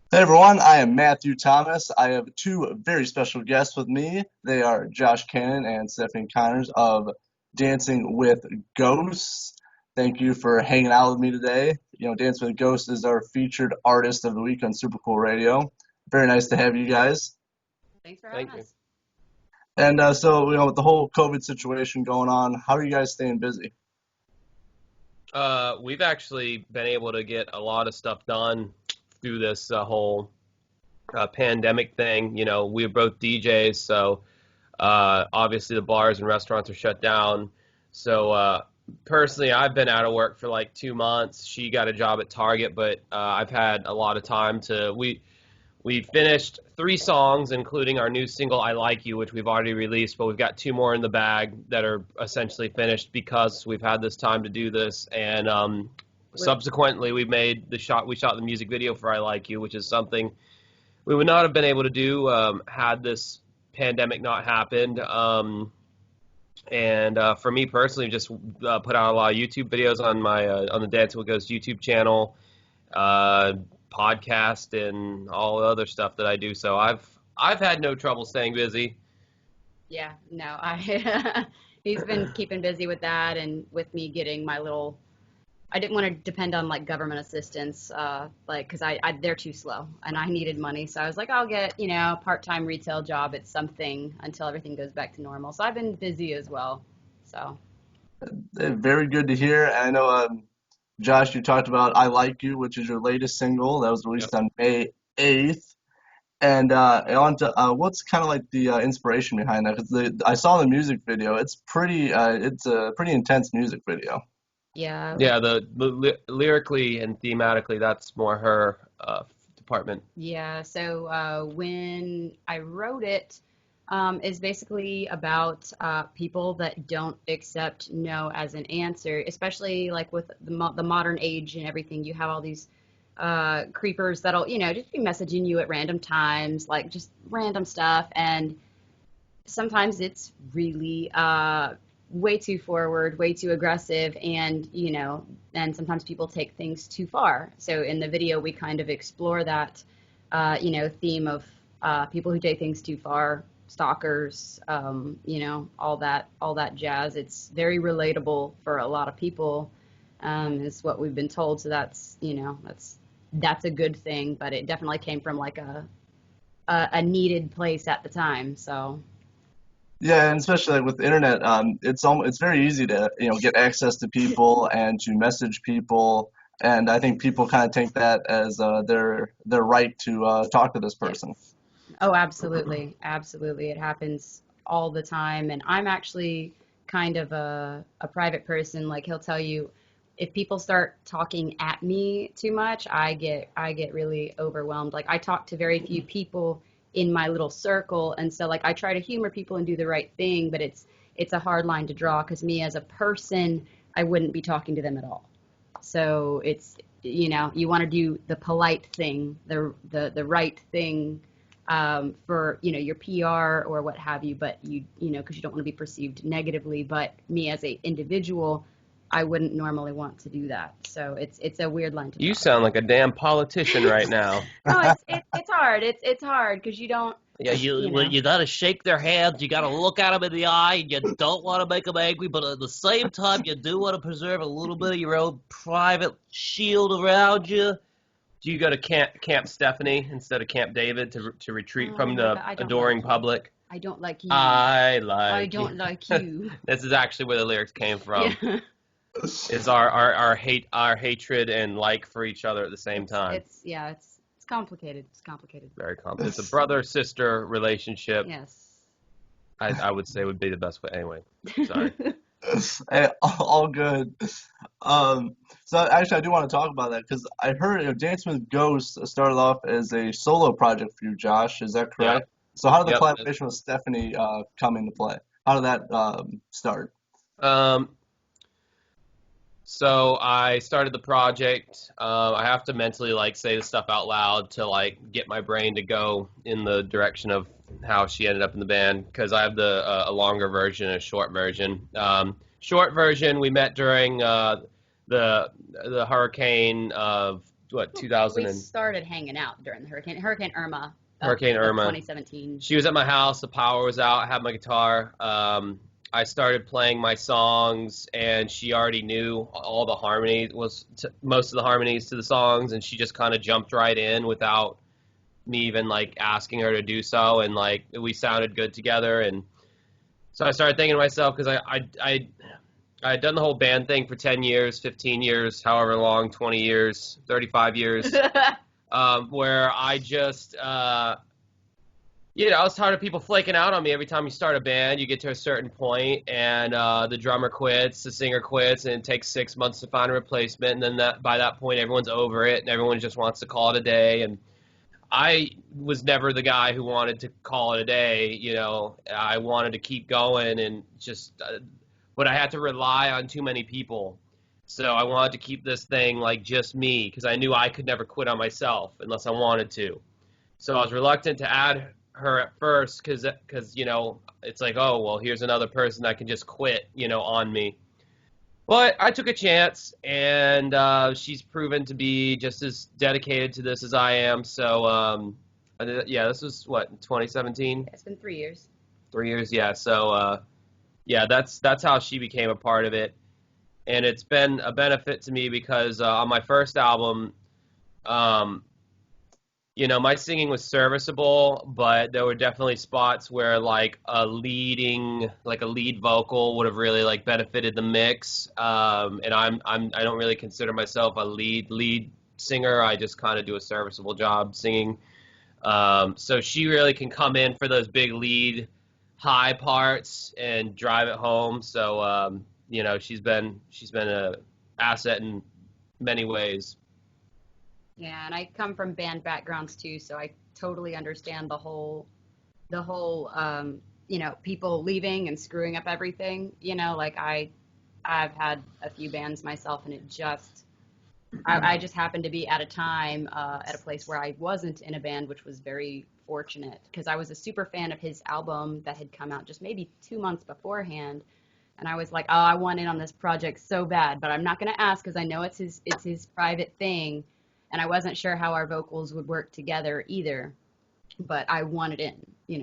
Hey everyone, I am Matthew Thomas. I have two very special guests with me. They are Josh Cannon and Stephanie Connors of Dancing with Ghosts. Thank you for hanging out with me today. Dancing with Ghosts is our featured artist of the week on Super Cool Radio. Very nice to have you guys. Thanks for having Thank you. us. And with the whole COVID situation going on, how are you guys staying busy? We've actually been able to get a lot of stuff done through this whole pandemic thing. You know, we're both DJs, so obviously the bars and restaurants are shut down. So personally, I've been out of work for like 2 months. She got a job at Target, but I've had a lot of time to. We finished 3 songs, including our new single "I Like You," which we've already released, but we've got 2 more in the bag that are essentially finished because we've had this time to do this. And We're, subsequently, we shot the music video for "I Like You," which is something we would not have been able to do had this pandemic not happened. And for me personally, just put out a lot of YouTube videos on my on the Dancing with Ghosts YouTube channel. Uh, Podcast and all the other stuff that I do. So I've had no trouble staying busy. yeah, no, I he's been keeping busy with that and with me getting my little. I didn't want to depend on like government assistance, like because I they're too slow and I needed money, so I was like, I'll get a part-time retail job at something until everything goes back to normal. So I've been busy as well. So Very good to hear. I know, Josh, you talked about "I Like You," which is your latest single that was Yep. released on May 8th. And I want to, what's kind of like the inspiration behind that? Because I saw the music video. It's a pretty intense music video. yeah, Yeah, lyrically and thematically, that's more her department. yeah. So when I wrote it, is basically about people that don't accept no as an answer, especially like with the modern age and everything. You have all these creepers that'll, just be messaging you at random times, like just random stuff. And sometimes it's really way too forward, way too aggressive, and and sometimes people take things too far. So in the video, we kind of explore that, theme of people who take things too far, stalkers, all that jazz. It's very relatable for a lot of people, is what we've been told. So that's a good thing, but it definitely came from like a needed place at the time. So. Yeah, and especially like with the internet, it's very easy to get access to people and to message people, and I think people kind of take that as their right to talk to this person. Yes. Oh, absolutely. Absolutely. It happens all the time. And I'm actually kind of a private person. Like he'll tell you if people start talking at me too much, I get really overwhelmed. Like I talk to very few people in my little circle. And so like I try to humor people and do the right thing, but it's a hard line to draw because me as a person, I wouldn't be talking to them at all. So it's you want to do the polite thing, the right thing, for your PR or what have you, but because you don't want to be perceived negatively. But me as a individual, I wouldn't normally want to do that. So it's a weird line to You draw. sound like a damn politician right now. No, it's hard. It's hard because you don't Yeah, you you well, know. you gotta shake their hands. You gotta look at them in the eye. And you don't want to make them angry, but at the same time, you do want to preserve a little bit of your own private shield around you. Do you go to Camp Stephanie instead of Camp David to retreat Oh from my the God, I don't adoring like you. public? I don't like you. I I like you. don't like you. This is actually where the lyrics came Yeah. from. Is our hatred and like for each other at the same time. It's yeah, it's complicated. It's complicated. Very common. It's a brother sister relationship. Yes. I would say would be the best way. Anyway, sorry. Hey, all good. Um, so actually, I do want to talk about that because I heard Dancing with Ghosts started off as a solo project for you, Josh. Is that Yeah. correct? So how did the Yep. collaboration with Stephanie come into play? How did that start? Um, so I started the project. I have to mentally like say the stuff out loud to like get my brain to go in the direction of how she ended up in the band because I have the a longer version and a short version. Short version we met during the hurricane of what, 2000 We and started hanging out during the Hurricane Irma Hurricane of Irma. 2017. She was at my house. The power was out. I had my guitar. I started playing my songs, and she already knew all the harmonies, most of the harmonies to the songs, and she just kind of jumped right in without me even like asking her to do so, and like we sounded good together. And so I started thinking to myself, because I had done the whole band thing for 10 years, 15 years, however long, 20 years, 35 years, where I just I was tired of people flaking out on me. Every time you start a band, you get to a certain point, and the drummer quits, the singer quits, and it takes 6 months to find a replacement. And then by that point, everyone's over it, and everyone just wants to call it a day. And I was never the guy who wanted to call it a day. I wanted to keep going, and but I had to rely on too many people. So I wanted to keep this thing like just me, because I knew I could never quit on myself unless I wanted to. So I was reluctant to add her at first, because it's like, oh, well, here's another person that can just quit on me. But I took a chance, and she's proven to be just as dedicated to this as I am. So this was what, 2017. It's been 3 years. 3 years, yeah. So that's how she became a part of it, and it's been a benefit to me because on my first album, my singing was serviceable, but there were definitely spots where like a lead vocal would have really like benefited the mix. And I don't really consider myself a lead singer. I just kind of do a serviceable job singing. So she really can come in for those big lead high parts and drive it home. So she's been a asset in many ways. Yeah, and I come from band backgrounds too, so I totally understand the whole people leaving and screwing up everything. Like I've had a few bands myself, and it just I just happened to be at a time at a place where I wasn't in a band, which was very fortunate, because I was a super fan of his album that had come out just maybe 2 months beforehand. And I was like, oh, I want in on this project so bad, but I'm not going to ask because I know it's his private thing. And I wasn't sure how our vocals would work together either, but I wanted in,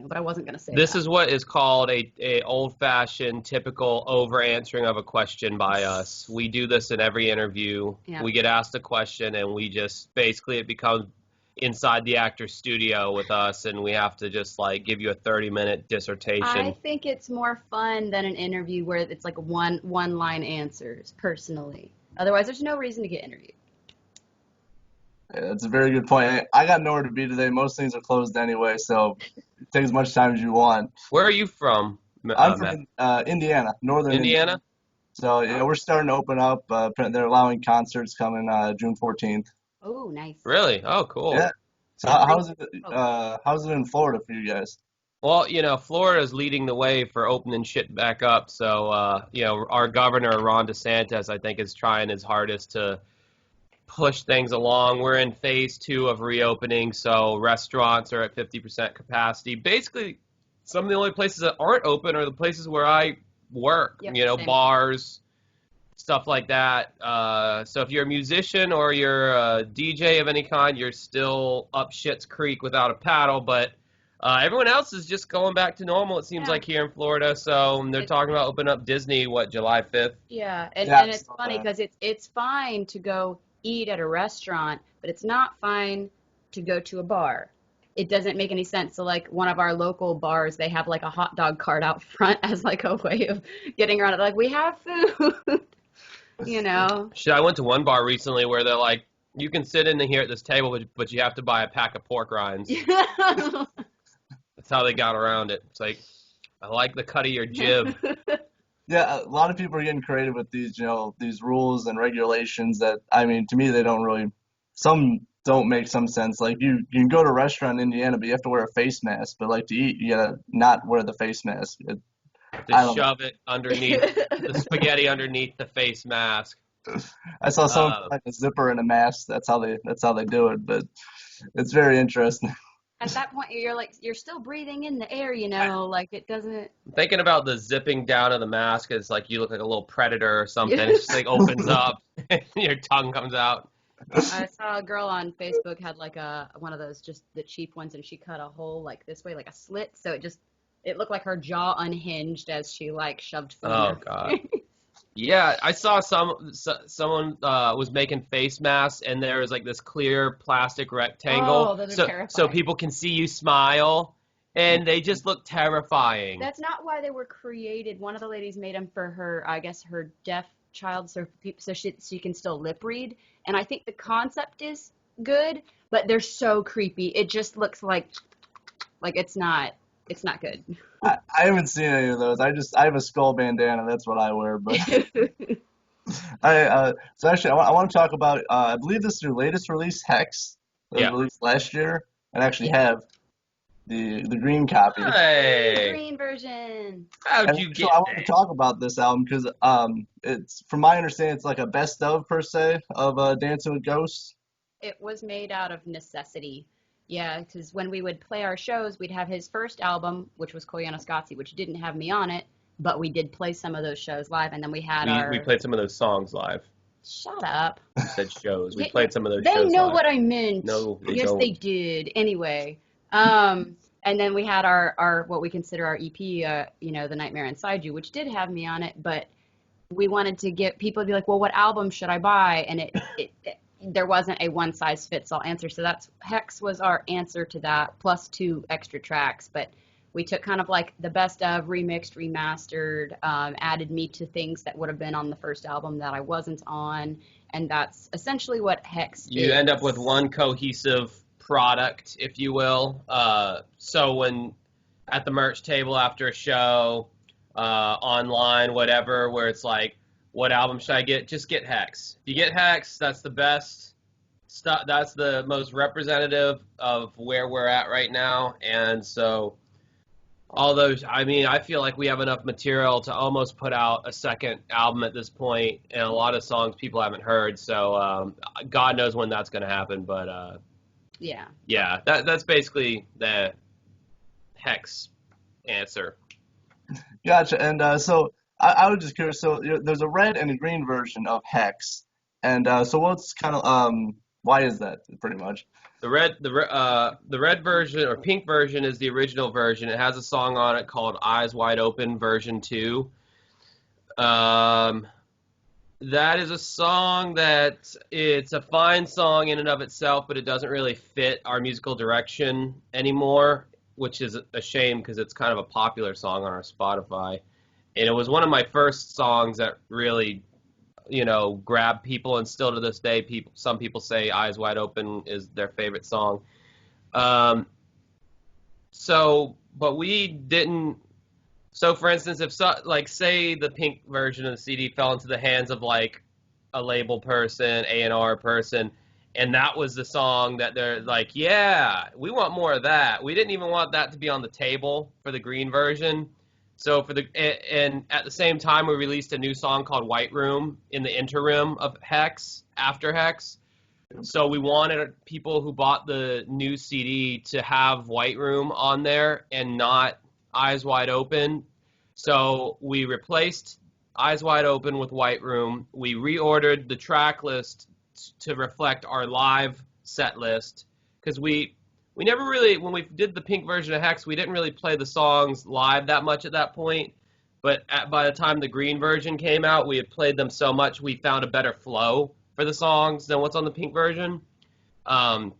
but I wasn't going to say This that. is what is called a old-fashioned, typical over-answering of a question by us. We do this in every interview. Yeah. We get asked a question, and we just, basically it becomes inside the actor's studio with us, and we have to just, like, give you a 30-minute dissertation. I think it's more fun than an interview where it's like one-line answers, personally. Otherwise, there's no reason to get interviewed. Yeah, that's a very good point. I got nowhere to be today. Most things are closed anyway, so take as much time as you want. Where are you from, I'm from Indiana, northern Indiana? So yeah, we're starting to open up. They're allowing concerts coming June 14th. Oh, nice. Really? Oh, cool. Yeah. So how's it in Florida for you guys? Well, Florida's leading the way for opening shit back up. So, our governor, Ron DeSantis, I think is trying his hardest to push things along. We're in phase 2 of reopening, so restaurants are at 50% capacity. Basically, some of the only places that aren't open are the places where I work, Yep, bars, stuff like that. So if you're a musician or you're a DJ of any kind, you're still up shit's creek without a paddle, but everyone else is just going back to normal, it seems like, here in Florida. So they're talking about opening up Disney, July 5th? Yeah, and it's funny because it's fine to go eat at a restaurant, but it's not fine to go to a bar. It doesn't make any sense. So like one of our local bars, they have like a hot dog cart out front as like a way of getting around it. Like, we have food, Shit, I went to one bar recently where they're like, you can sit in here at this table, but you have to buy a pack of pork rinds. That's how they got around it. It's like, I like the cut of your jib. Yeah, a lot of people are getting creative with these, these rules and regulations that, I mean, to me, some don't make some sense. Like, you can go to a restaurant in Indiana, but you have to wear a face mask. But, like, to eat, you gotta not wear the face mask. Shove it underneath, the spaghetti underneath the face mask. I saw someone put like a zipper in a mask. That's how they do it, but it's very interesting. At that point, you're still breathing in the air, like it doesn't. I'm thinking about the zipping down of the mask. It's like you look like a little predator or something. It just like opens up and your tongue comes out. I saw a girl on Facebook had like a one of those just the cheap ones, and she cut a hole like this way, like a slit, so it looked like her jaw unhinged as she like shoved food in Oh her God. face. Yeah, I saw someone was making face masks, and there was like this clear plastic rectangle, Oh, those are so terrifying. people can see you smile, and they just look terrifying. That's not why they were created. One of the ladies made them for her, I guess, her deaf child, so she can still lip read. And I think the concept is good, but they're so creepy. It just looks like it's not good. I haven't seen any of those. I have a skull bandana. That's what I wear. But so actually, I want to talk about. I believe this is your latest release, Hex. That was Yeah. released last year, and I actually Yeah, have the green copy. the Hey, green version. how'd And you actually, get I want to that? talk about this album because it's from my understanding, it's like a best of per se of Dancing with Ghosts. It was made out of necessity. Yeah, because when we would play our shows, we'd have his first album, which was Koyaanisqatsi, which didn't have me on it, but we did play some of those shows live, and then we had We our. played some of those songs live. Shut up. You said shows. We Yeah, played some of those they shows know live. what I meant. No, they Yes, they don't. did. Anyway, and then we had our what we consider our EP, The Nightmare Inside You, which did have me on it, but we wanted to get people to be like, well, what album should I buy? And there wasn't a one size fits all answer. So that's Hex was our answer to that, plus two extra tracks. But we took kind of like the best of, remixed, remastered, added me to things that would have been on the first album that I wasn't on, and that's essentially what Hex You end up with is. one cohesive product, if you will. So when at the merch table after a show, online, whatever, where it's like, what album should I get? Just get Hex. If you get Hex, that's the best stuff. That's the most representative of where we're at right now. And so all those, I mean, I feel like we have enough material to almost put out a second album at this point, and a lot of songs people haven't heard. So God knows when that's going to happen. But Yeah. yeah, that's basically the Hex answer. Gotcha. And so I was just curious. So there's a red and a green version of Hex, and so what's kind of why is that pretty much? The red version or pink version is the original version. It has a song on it called "Eyes Wide Open" version 2. Um, that is a song that it's a fine song in and of itself, but it doesn't really fit our musical direction anymore, which is a shame because it's kind of a popular song on our Spotify. And it was one of my first songs that really, grabbed people, and still to this day, some people say "Eyes Wide Open" is their favorite song. Um, but we didn't. So, for instance, if like say the pink version of the CD fell into the hands of like a label person, A&R person, and that was the song that they're like, yeah, we want more of that. We didn't even want that to be on the table for the green version. So and at the same time, we released a new song called White Room in the interim of Hex, after Hex. So we wanted people who bought the new CD to have White Room on there and not Eyes Wide Open. So we replaced Eyes Wide Open with White Room. We reordered the track list to reflect our live set list because we never really, when we did the pink version of Hex, we didn't really play the songs live that much at that point. But by the time the green version came out, we had played them so much we found a better flow for the songs than what's on the pink version. Um,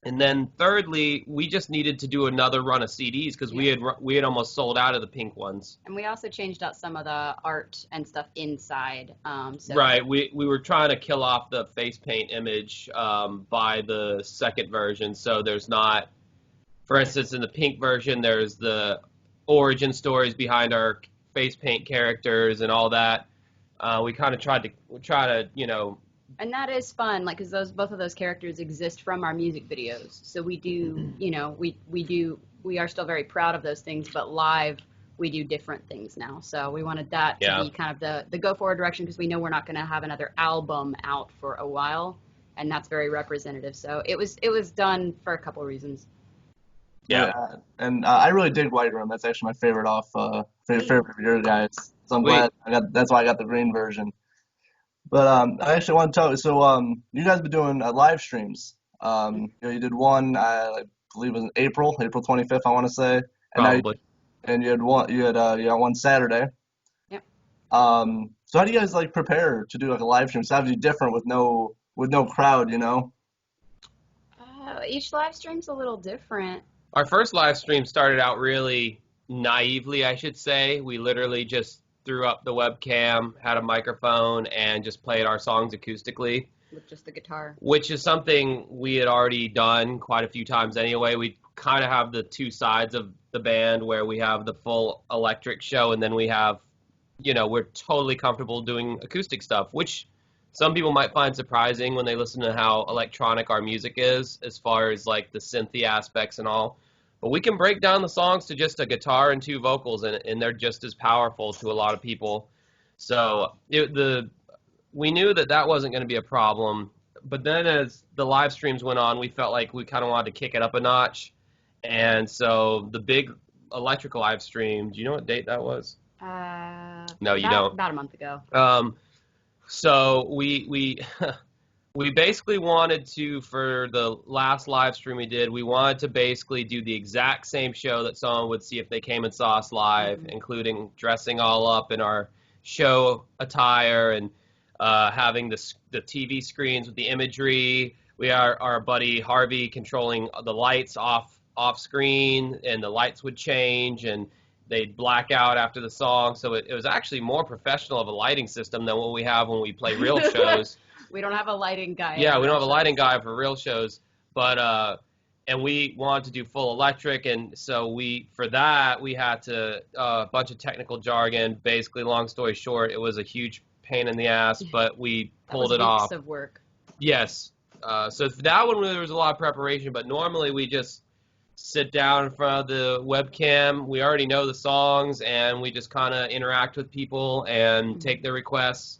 and then thirdly, we just needed to do another run of CDs because Yeah. we had almost sold out of the pink ones. And we also changed out some of the art and stuff inside. So Right, we were trying to kill off the face paint image by the second version, so there's not. For instance, in the pink version, there's the origin stories behind our face paint characters and all that. We kind of tried to. and that is fun, like, because both of those characters exist from our music videos. So we do, we are still very proud of those things, but live we do different things now. So we wanted that to Yeah. be kind of the go forward direction because we know we're not going to have another album out for a while, and that's very representative. So it was done for a couple reasons. Yeah. And I really dig White Room. That's actually my favorite favorite of your guys. So I'm Wait, glad that's why I got the green version. But I actually want to tell you. So you guys been doing live streams. You did one, I believe it was in April 25th, I want to say, and now Probably. and you had one Saturday. Yep. So how do you guys like prepare to do like a live stream? It's obviously different with no crowd, you know. Each live stream's a little different. Our first live stream started out really naively, I should say. We literally just threw up the webcam, had a microphone, and just played our songs acoustically, With just the guitar. which is something we had already done quite a few times anyway. We kind of have the two sides of the band where we have the full electric show, and then we have, we're totally comfortable doing acoustic stuff, which some people might find surprising when they listen to how electronic our music is, as far as like the synthy aspects and all. But we can break down the songs to just a guitar and two vocals, and they're just as powerful to a lot of people. So we knew that that wasn't going to be a problem. But then as the live streams went on, we felt like we kind of wanted to kick it up a notch. And so the big electrical live stream, do you know what date that was? No, you don't. About a month ago. So we we basically wanted to, for the last live stream we did, we wanted to basically do the exact same show that someone would see if they came and saw us live, including dressing all up in our show attire and having the TV screens with the imagery. We are our buddy Harvey controlling the lights off screen, and the lights would change and they'd black out after the song. So it was actually more professional of a lighting system than what we have when we play real shows. We don't have a lighting guy. Yeah, we don't have a lighting guy for real shows, but and we wanted to do full electric, and so for that we had to a bunch of technical jargon. Basically, long story short, it was a huge pain in the ass, but we pulled it off. Weeks of work. Yes. So for that one, there was a lot of preparation, but normally we just sit down in front of the webcam. We already know the songs, and we just kind of interact with people and take their requests.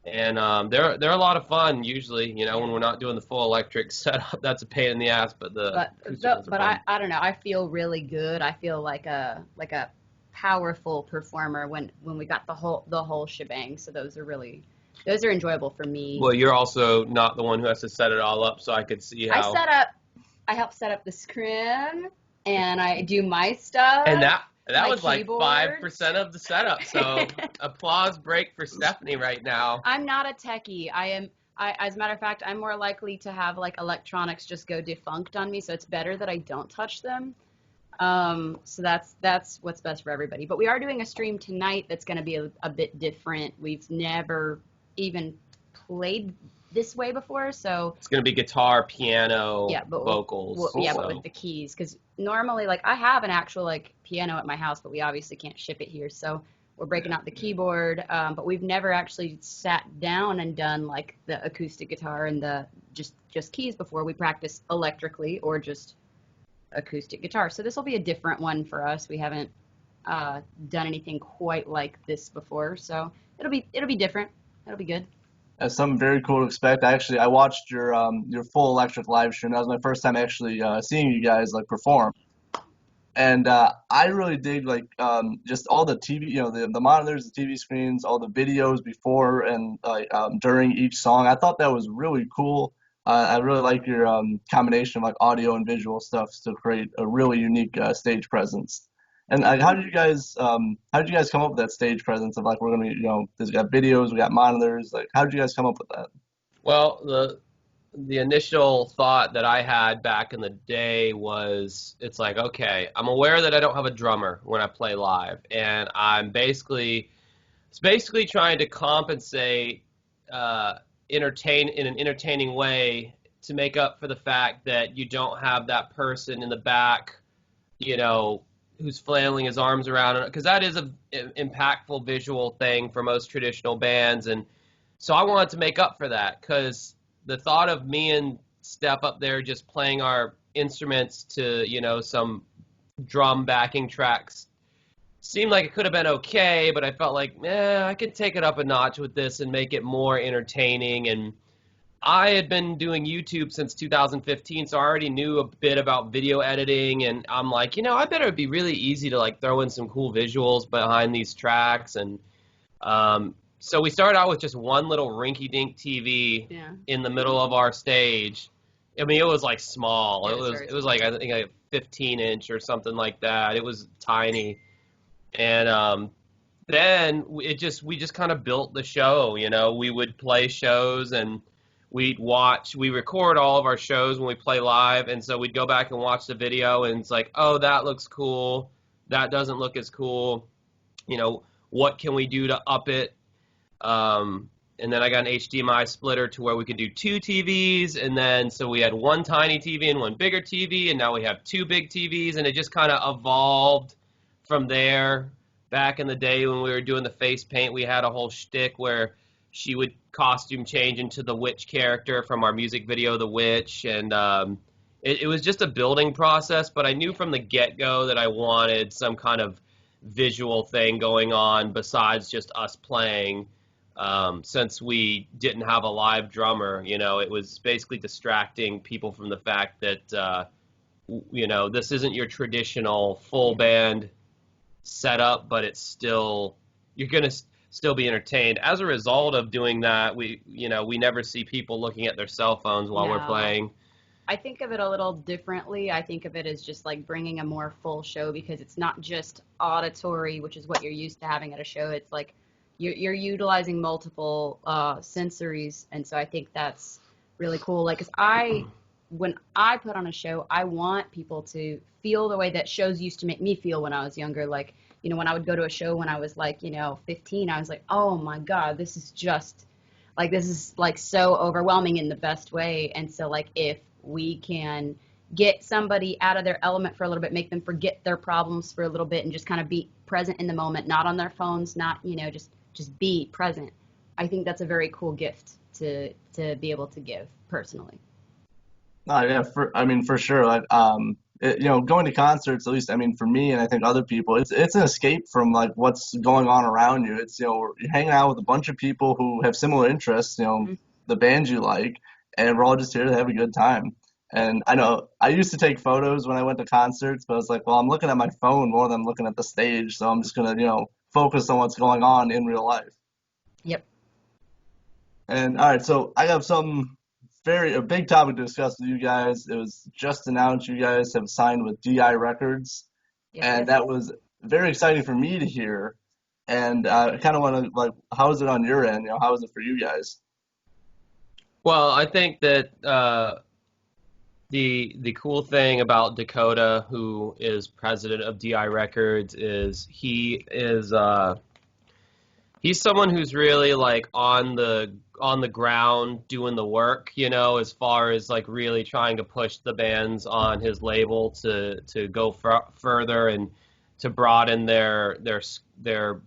And they're a lot of fun usually, when we're not doing the full electric setup. That's a pain in the ass, but I don't know. I feel really good. I feel like a powerful performer when we got the whole shebang. So those are enjoyable for me. Well, you're also not the one who has to set it all up, so I could see how. I help set up the scrim, and I do my stuff. And that was keyboard. Like 5% of the setup. So applause break for Stephanie right now. I'm not a techie. As a matter of fact, I'm more likely to have like electronics just go defunct on me. So it's better that I don't touch them. So that's what's best for everybody. But we are doing a stream tonight that's going to be a bit different. We've never even played this way before, so it's going to be guitar, piano, vocals. But with the keys, because normally, like, I have an actual like piano at my house, but we obviously can't ship it here, so we're breaking out the keyboard. But we've never actually sat down and done like the acoustic guitar and the just keys before. We practice electrically or just acoustic guitar, so this will be a different one for us. We haven't done anything quite like this before, so it'll be different. It'll be good. That's something very cool to expect. I watched your full electric live stream. That was my first time actually seeing you guys like perform, and I really dig like just all the TV, the monitors, the TV screens, all the videos before and during each song. I thought that was really cool. I really like your combination of like audio and visual stuff to create a really unique stage presence. And how did you guys come up with that stage presence of like we're gonna there's got videos, we got monitors, like how did you guys come up with that? Well, the initial thought that I had back in the day was it's like, okay, I'm aware that I don't have a drummer when I play live, and it's basically trying to compensate in an entertaining way to make up for the fact that you don't have that person in the back, who's flailing his arms around, because that is an impactful visual thing for most traditional bands. And so I wanted to make up for that, because the thought of me and Steph up there just playing our instruments to, some drum backing tracks seemed like it could have been okay, but I felt like, I could take it up a notch with this and make it more entertaining. And I had been doing YouTube since 2015, so I already knew a bit about video editing, and I'm like, I bet it would be really easy to like throw in some cool visuals behind these tracks. And So we started out with just one little rinky-dink TV in the middle of our stage. I mean, it was like small. It was like, I think like 15-inch or something like that. It was tiny. And then we just kind of built the show. You know, we would play shows and we record all of our shows when we play live, and so we'd go back and watch the video, and it's like, oh, that looks cool. That doesn't look as cool. You know, what can we do to up it? And then I got an HDMI splitter to where we could do 2 TVs, and then so we had one tiny TV and one bigger TV, and now we have 2 big TVs, and it just kind of evolved from there. Back in the day when we were doing the face paint, we had a whole shtick where she would costume change into the witch character from our music video, The Witch, and it was just a building process, but I knew from the get-go that I wanted some kind of visual thing going on besides just us playing. Since we didn't have a live drummer, you know, it was basically distracting people from the fact that, you know, this isn't your traditional full band setup, but it's still, you're going to still be entertained. As a result of doing that, we never see people looking at their cell phones while we're playing. I think of it a little differently. I think of it as just like bringing a more full show, because it's not just auditory, which is what you're used to having at a show. It's like you're utilizing multiple sensories, and so I think that's really cool. Like, 'cause when I put on a show, I want people to feel the way that shows used to make me feel when I was younger. Like, you know, when I would go to a show when I was like, 15, I was like, oh my God, this is so overwhelming in the best way. And so, like, if we can get somebody out of their element for a little bit, make them forget their problems for a little bit and just kind of be present in the moment, not on their phones, not, just be present. I think that's a very cool gift to be able to give personally. Yeah, for sure. Like, going to concerts, at least, I mean, for me and I think other people, it's an escape from like what's going on around you. It's, you're hanging out with a bunch of people who have similar interests, the bands you like, and we're all just here to have a good time. And I know I used to take photos when I went to concerts, but I was like, well, I'm looking at my phone more than I'm looking at the stage, so I'm just gonna, focus on what's going on in real life. Yep. And all right, so I have a big topic to discuss with you guys. It was just announced you guys have signed with DI Records, and that was very exciting for me to hear. And I kind of want to, like, how is it on your end? How is it for you guys? Well, I think that the cool thing about Dakota, who is president of DI Records, is he's someone who's really like on the ground doing the work, as far as like really trying to push the bands on his label to go further and to broaden their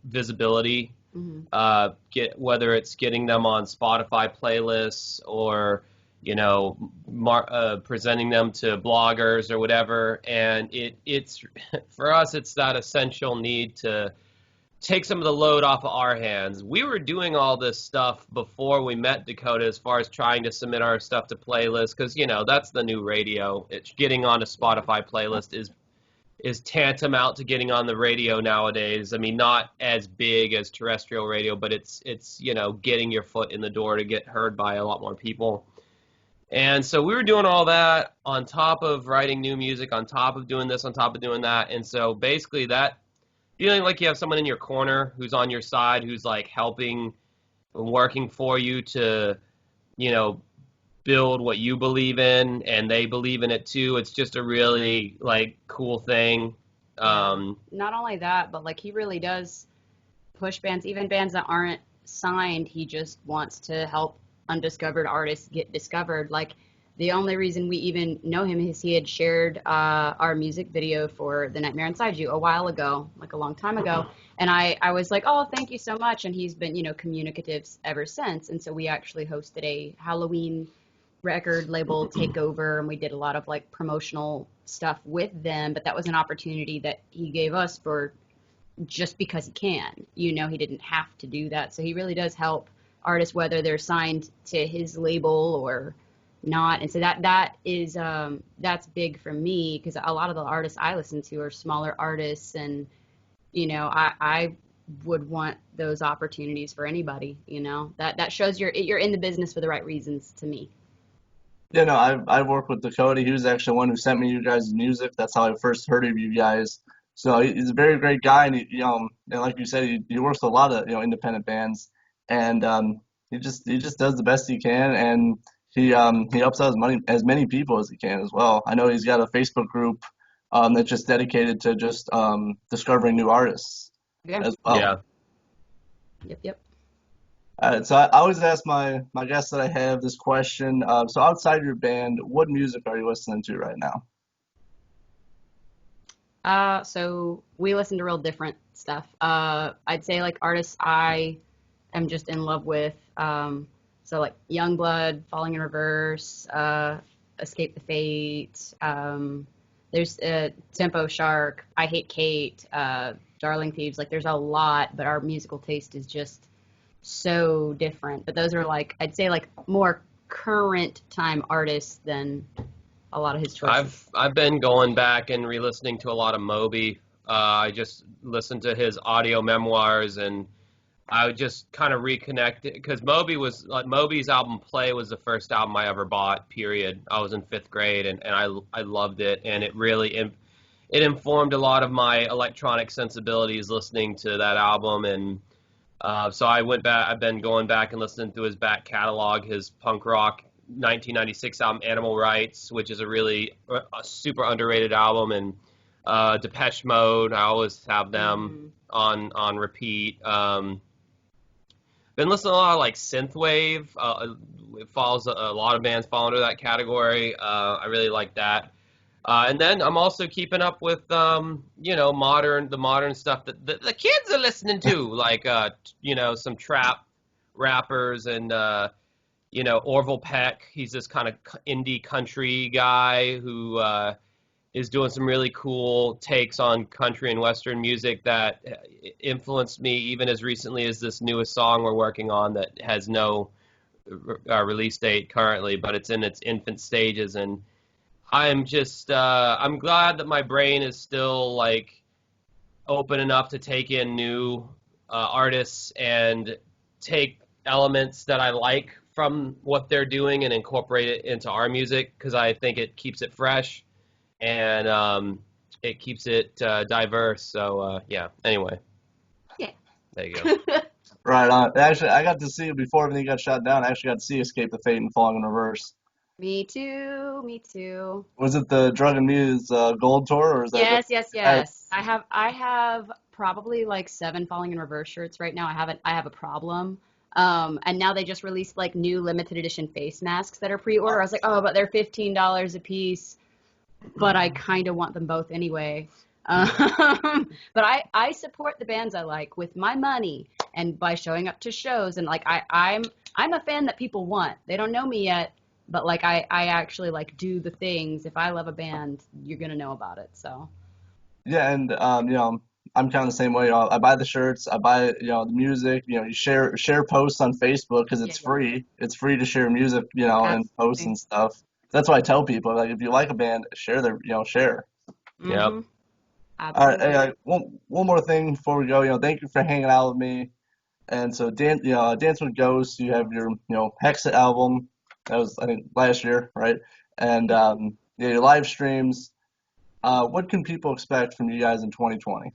visibility. Mm-hmm. Whether it's getting them on Spotify playlists or presenting them to bloggers or whatever. And it's for us, it's that essential need to take some of the load off of our hands. We were doing all this stuff before we met Dakota, as far as trying to submit our stuff to playlists, because that's the new radio. It's getting on a Spotify playlist is tantamount to getting on the radio nowadays. I mean, not as big as terrestrial radio, but it's getting your foot in the door to get heard by a lot more people. And so we were doing all that on top of writing new music, on top of doing this, on top of doing that. And so basically that feeling like you have someone in your corner who's on your side, who's like helping and working for you to, build what you believe in, and they believe in it too. It's just a really like cool thing. Not only that, but like he really does push bands, even bands that aren't signed. He just wants to help undiscovered artists get discovered. Like, the only reason we even know him is he had shared our music video for The Nightmare Inside You a while ago, like a long time ago. And I was like, oh, thank you so much. And he's been, communicative ever since. And so we actually hosted a Halloween record label takeover, and we did a lot of like promotional stuff with them. But that was an opportunity that he gave us for just because he can. He didn't have to do that. So he really does help artists, whether they're signed to his label or not. And so that is that's big for me, because a lot of the artists I listen to are smaller artists, and I would want those opportunities for anybody, you know. That shows you're in the business for the right reasons to me. Yeah, no, I've worked with Dakota. He was actually one who sent me you guys' music. That's how I first heard of you guys. So he's a very great guy, and and like you said, he works with a lot of independent bands, and he just does the best he can, and he helps out as many people as he can as well. I know he's got a Facebook group that's just dedicated to just discovering new artists Yeah. as well. Yeah. Yep, yep. So I always ask my guests that I have this question. So outside your band, what music are you listening to right now? So we listen to real different stuff. I'd say like artists I am just in love with. So like Youngblood, Falling in Reverse, Escape the Fate. There's Tempo Shark, I Hate Kate, Darling Thieves. Like there's a lot, but our musical taste is just so different. But those are like I'd say like more current time artists than a lot of his choices. I've been going back and re-listening to a lot of Moby. I just listened to his audio memoirs, and I just kind of reconnected because Moby's album Play was the first album I ever bought. Period. I was in fifth grade, and I loved it, and it really it informed a lot of my electronic sensibilities listening to that album, and so I went back. I've been going back and listening to his back catalog, his punk rock 1996 album Animal Rights, which is a super underrated album, and Depeche Mode. I always have them on repeat. Been listening to a lot of like synthwave. It follows a lot of bands fall under that category. I really like that. And then I'm also keeping up with the modern stuff that the kids are listening to, like some trap rappers and Orville Peck. He's this kind of indie country guy who is doing some really cool takes on country and western music that influenced me even as recently as this newest song we're working on that has no release date currently, but it's in its infant stages. And I'm glad that my brain is still like open enough to take in new artists and take elements that I like from what they're doing and incorporate it into our music, because I think it keeps it fresh and it keeps it diverse. So yeah. Anyway, Yeah. there you go. Right on. Actually, I got to see before everything got shut down. I actually got to see Escape the Fate and Falling in Reverse. Me too. Me too. Was it the Drug and Muse Gold Tour, or is that? Yes, yes, yes. I have probably like 7 Falling in Reverse shirts right now. I have a problem. And now they just released like new limited edition face masks that are pre-order. I was like, oh, but they're $15 a piece. But I kind of want them both anyway. But I support the bands I like with my money and by showing up to shows, and like I'm a fan that people want. They don't know me yet, but like I actually like do the things. If I love a band, you're gonna know about it. So Yeah, and I'm kind of the same way. I buy the shirts, I buy the music. You share posts on Facebook because yeah, it's yeah, free. It's free to share music, and posts absolutely. and stuff. That's why I tell people, like, if you like a band, share share. Yep. Mhm. All right, hey, Absolutely. one more thing before we go. Thank you for hanging out with me. And so, Dance with Ghosts, you have your Hexa album. That was, I think, last year, right? And yeah, your live streams. What can people expect from you guys in 2020?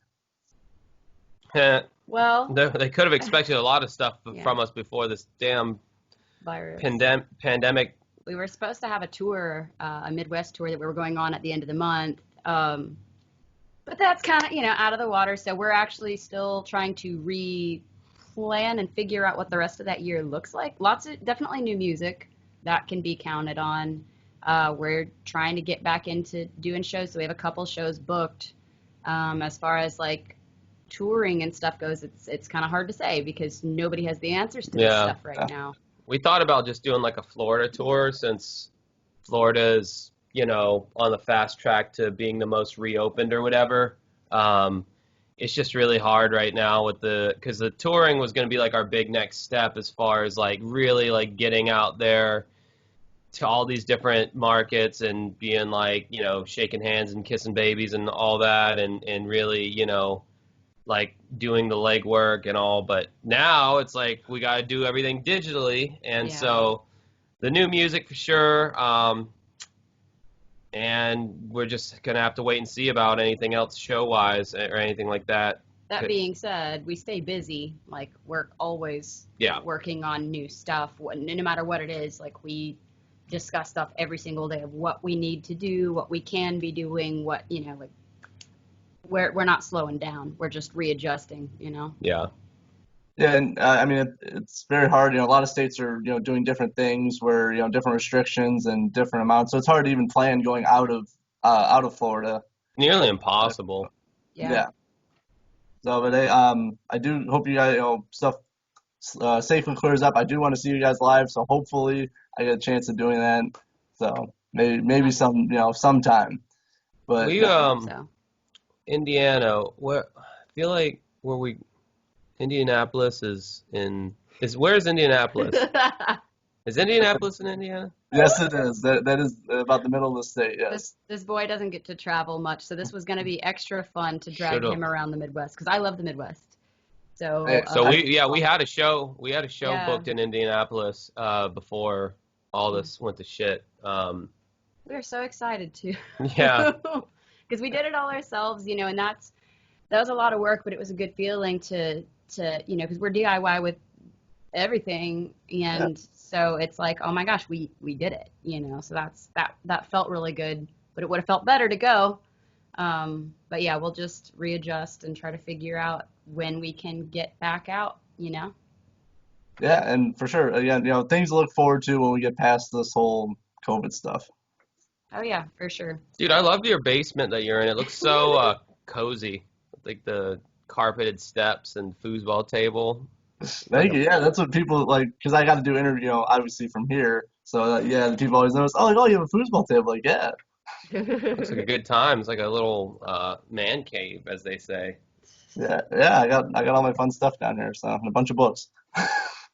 Well, They could have expected a lot of stuff yeah, from us before this damn virus. pandemic. We were supposed to have a tour, a Midwest tour that we were going on at the end of the month. But that's kind of, out of the water. So we're actually still trying to re-plan and figure out what the rest of that year looks like. Lots of definitely new music that can be counted on. We're trying to get back into doing shows. So we have a couple shows booked. As far as like touring and stuff goes, it's kind of hard to say because nobody has the answers to this Yeah. stuff right now. We thought about just doing like a Florida tour since Florida is, on the fast track to being the most reopened or whatever. It's just really hard right now because the touring was going to be like our big next step as far as like really like getting out there to all these different markets and being like, shaking hands and kissing babies and all that and really, like doing the legwork and all. But now it's like we got to do everything digitally, and Yeah. so the new music for sure. And we're just gonna have to wait and see about anything else show wise or anything like that. That being said, we stay busy. Like we're always Yeah. working on new stuff, no matter what it is. Like we discuss stuff every single day of what we need to do, what we can be doing, what like we're not slowing down. We're just readjusting. Yeah. Yeah, and I mean it's very hard. A lot of states are doing different things where different restrictions and different amounts. So it's hard to even plan going out of Florida. Nearly impossible. Yeah. Yeah. So, but I do hope you guys stuff safely clears up. I do want to see you guys live, so hopefully I get a chance of doing that. So maybe sometime. But We So Indiana. Where I feel like Indianapolis where's Indianapolis? Is Indianapolis in Indiana? yes, it is. That is about the middle of the state. Yes. this boy doesn't get to travel much, so this was going to be extra fun to drag Should've. him around the Midwest because I love the Midwest. So Hey, So we had a show Yeah. booked in Indianapolis before all this went to shit. we are so excited to. Yeah. Because we did it all ourselves, and that was a lot of work, but it was a good feeling to because we're DIY with everything, and so it's like, oh my gosh, we did it, so that felt really good, but it would have felt better to go. But yeah, we'll just readjust and try to figure out when we can get back out. Yeah, and for sure, again, things to look forward to when we get past this whole COVID stuff. Oh yeah, for sure. Dude, I loved your basement that you're in. It looks so cozy. Like the carpeted steps and foosball table. Thank you. Yeah, that's what people like because I got to do interview, obviously from here. So yeah, the people always notice. Oh, like, oh, you have a foosball table. Like, yeah, Looks like a good time. It's like a little man cave, as they say. yeah. I got all my fun stuff down here. So and a bunch of books.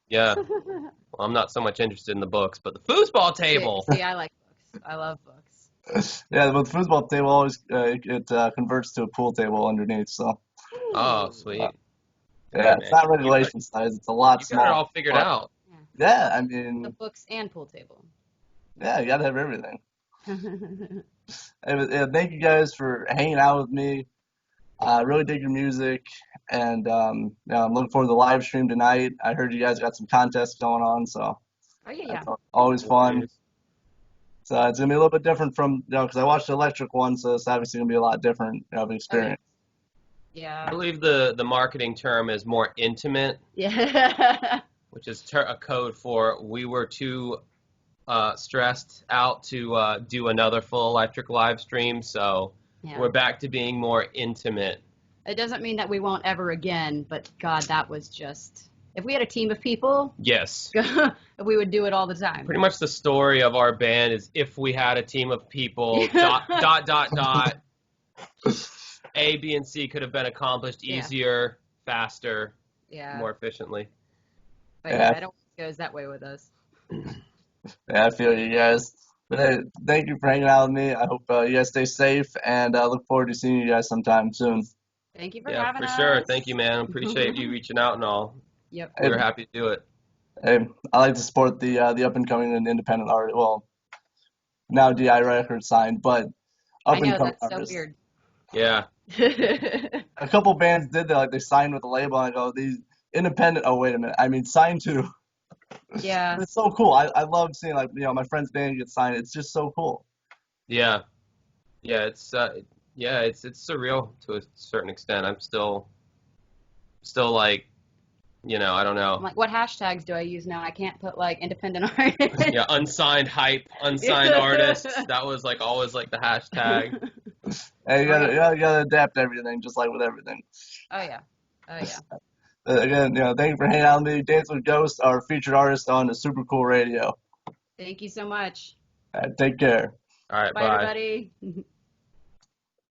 Yeah. Well, I'm not so much interested in the books, but the foosball table. See, I like books. I love books. Yeah, but the foosball table always it converts to a pool table underneath. So Oh, sweet. yeah, Man, it's not regulation size. It's a lot you got it smaller. all figured But, out. yeah, I The mean, books and pool table. yeah, you gotta have everything. Thank you guys for hanging out with me. I really dig your music, and I'm looking forward to the live stream tonight. I heard you guys got some contests going on, so Oh yeah. that's always fun. So it's gonna be a little bit different from because I watched the electric one, so it's obviously gonna be a lot different of an experience. I Yeah. believe the marketing term is more intimate, Yeah. which is a code for we were too stressed out to do another full electric live stream, so Yeah. we're back to being more intimate. It doesn't mean that we won't ever again, but God, that was just. If we had a team of people, Yes. we would do it all the time. Pretty much the story of our band is if we had a team of people, dot. A, B, and C could have been accomplished Yeah. easier, faster, Yeah. more efficiently. But Yeah. it always goes that way with us. Yeah, I feel you guys. But hey, thank you for hanging out with me. I hope you guys stay safe, and I look forward to seeing you guys sometime soon. Thank you for Yeah, having for us. sure. Thank you, man. Appreciate you reaching out and all. Yep. We were happy to do it. Hey, I like to support the up and coming and independent art. Well, now DI Records signed, but I up and know, coming that's so artists. weird. Yeah. A couple bands did that, like they signed with the label, and I go, these independent. Oh, wait a minute. I mean, signed to. Yeah. It's so cool. I love seeing like my friend's band get signed. It's just so cool. Yeah. Yeah, it's surreal to a certain extent. I'm still like, I don't I'm know. like, what hashtags do I use now? I can't put like independent artist. Yeah, unsigned hype, unsigned artists. That was like always like the hashtag. Hey, you gotta adapt everything, just like with everything. Oh yeah. Oh yeah. Again, thank you for hanging out with me. Dance with Ghost, our featured artist on the Super Cool Radio. Thank you so much. Take care. All right, Bye, bye. everybody.